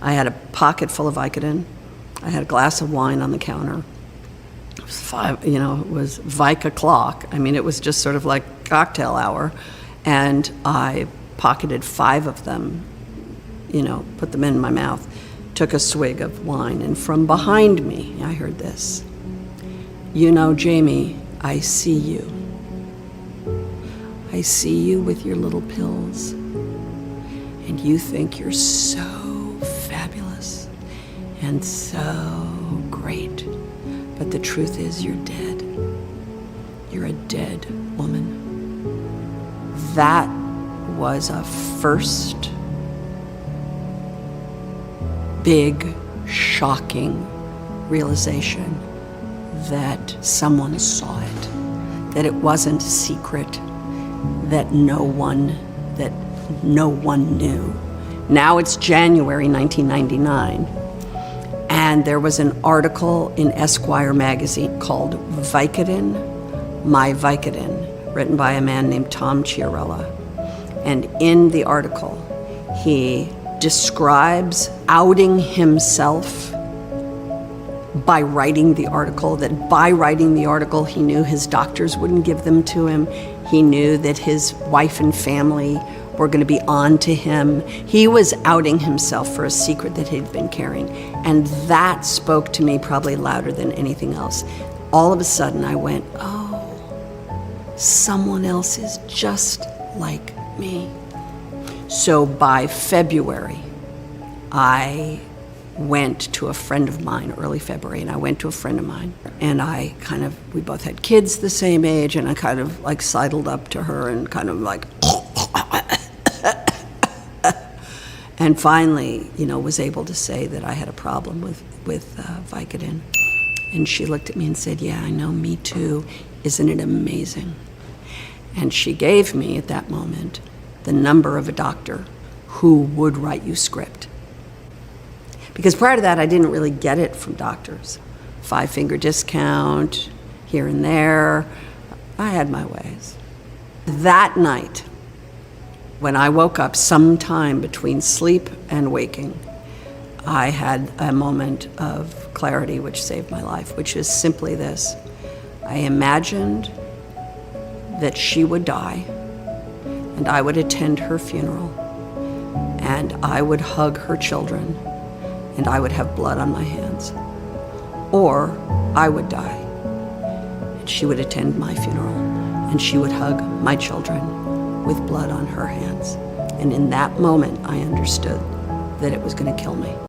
I had a pocket full of Vicodin. I had a glass of wine on the counter. It was it was Vic o'clock. I mean, it was just sort of like cocktail hour. And I pocketed 5 of them, put them in my mouth, took a swig of wine, and from behind me, I heard this. Jamie, I see you. I see you with your little pills, and you think you're so fabulous and so great. But the truth is, you're dead. You're a dead woman. That was a first big, shocking realization that someone saw it, that it wasn't secret, that no one knew. Now it's January 1999, and there was an article in Esquire magazine called Vicodin, My Vicodin, written by a man named Tom Chiarella. And in the article, he describes outing himself by writing the article, that by writing the article, he knew his doctors wouldn't give them to him. He knew that his wife and family were going to be on to him. He was outing himself for a secret that he'd been carrying. And that spoke to me probably louder than anything else. All of a sudden I went, oh, someone else is just like me. So by February, I went to a friend of mine, early February, and I went to a friend of mine, and we both had kids the same age, and I kind of like sidled up to her and kind of like, and finally, was able to say that I had a problem with Vicodin. And she looked at me and said, yeah, I know, me too. Isn't it amazing? And she gave me, at that moment, the number of a doctor who would write you script. Because prior to that, I didn't really get it from doctors. 5-finger discount, here and there. I had my ways. That night, when I woke up sometime between sleep and waking, I had a moment of clarity which saved my life, which is simply this. I imagined that she would die, and I would attend her funeral, and I would hug her children, and I would have blood on my hands. Or I would die, and she would attend my funeral, and she would hug my children with blood on her hands. And in that moment, I understood that it was going to kill me.